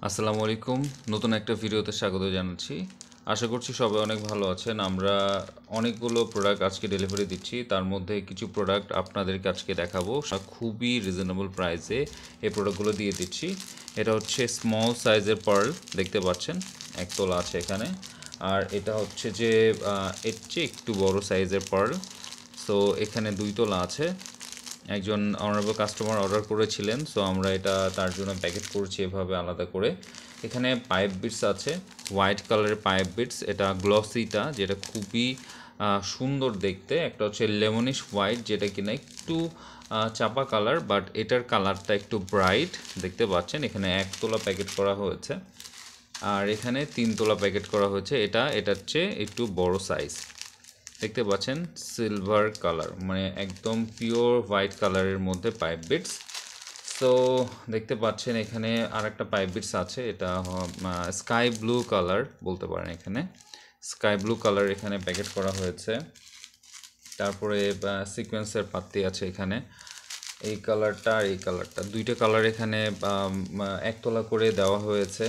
আসসালামু আলাইকুম। নতুন একটা ভিডিওতে স্বাগত জানাচ্ছি। আশা করছি সবাই অনেক ভালো আছেন। আমরা অনেকগুলো প্রোডাক্ট আজকে ডেলিভারি দিচ্ছি। তার মধ্যে কিছু প্রোডাক্ট আপনাদেরকে আজকে দেখাবো। খুবই রিজনেবল প্রাইসে এই প্রোডাক্টগুলো দিয়ে দিচ্ছি। এটা হচ্ছে স্মল সাইজের পার্ল, দেখতে পাচ্ছেন এক তোলা আছে এখানে। আর এটা হচ্ছে যে এর চেয়ে একটু বড় সাইজের পার্ল। সো এখানে 2 তোলা আছে। একজন অনারেবল কাস্টমার অর্ডার করেছিলেন, সো আমরা এটা তার জন্য প্যাকেট করছি এভাবে আলাদা করে। এখানে পাইপ বিটস আছে, হোয়াইট কালারের পাইপ বিটস। এটা গ্লসিটা, যেটা খুবই সুন্দর দেখতে। একটা হচ্ছে লেমনিশ হোয়াইট, যেটা কিনা একটু চাপা কালার, বাট এটার কালারটা একটু ব্রাইট, দেখতে পাচ্ছেন। এখানে 1 তোলা প্যাকেট করা হয়েছে, আর এখানে 3 তোলা প্যাকেট করা হয়েছে। এটার চেয়ে একটু বড় সাইজ, দেখতে পাচ্ছেন। সিলভার কালার, মানে একদম পিওর হোয়াইট কালারের মধ্যে পাইপ বিটস। তো দেখতে পাচ্ছেন এখানে আর একটা পাইপ বিটস আছে। এটা স্কাই ব্লু কালার বলতে পারেন। এখানে স্কাই ব্লু কালার এখানে প্যাকেট করা হয়েছে। তারপরে সিকোয়েন্সের পাত্তি আছে এখানে। এই কালারটা আর এই কালারটা, 2টা কালার এখানে 1 তোলা করে দেওয়া হয়েছে।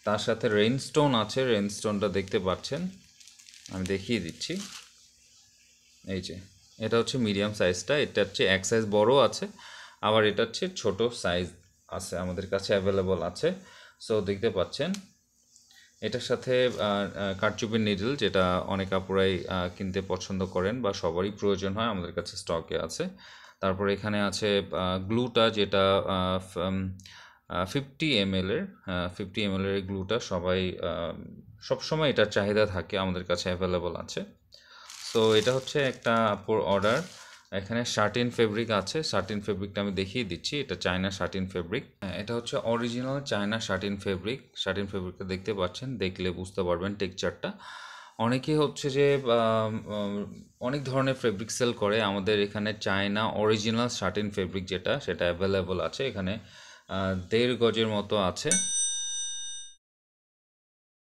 তার সাথে রেইনস্টোন আছে, রেইনস্টোনটা দেখতে পাচ্ছেন, আমি দেখিয়ে দিচ্ছি। এই যে এটা হচ্ছে মিডিয়াম সাইজটা। এটা হচ্ছে 1 সাইজ বড় আছে, আবার এটা হচ্ছে ছোট সাইজ আছে, আমাদের কাছে অ্যাভেলেবল আছে। সো দেখতে পাচ্ছেন এটার সাথে কারচুপির নিডল, যেটা অনেক আপুরাই কিনতে পছন্দ করেন বা সবারই প্রয়োজন হয়, আমাদের কাছে স্টকে আছে। তারপর এখানে আছে গ্লুটা, যেটা 50 ml এর গ্লুটা সবাই সবসময় এটার চাহিদা থাকে, আমাদের কাছে অ্যাভেলেবল আছে। সো এটা হচ্ছে একটা আপুর অর্ডার। এখানে শার্টিন ফেব্রিক আছে, শার্টিন ফেব্রিকটা আমি দেখিয়ে দিচ্ছি। এটা চায়না শার্টিন ফেব্রিক। এটা হচ্ছে original China satin fabric. Satin ফেব্রিকটা দেখতে পাচ্ছেন, দেখলে বুঝতে পারবেন টেক্সচারটা। অনেকে হচ্ছে যে অনেক ধরনের ফেব্রিক সেল করে, আমাদের এখানে চায়না অরিজিনাল শার্টিন ফেব্রিক যেটা, সেটা অ্যাভেলেবল আছে। এখানে 1.5 গজের মতো আছে।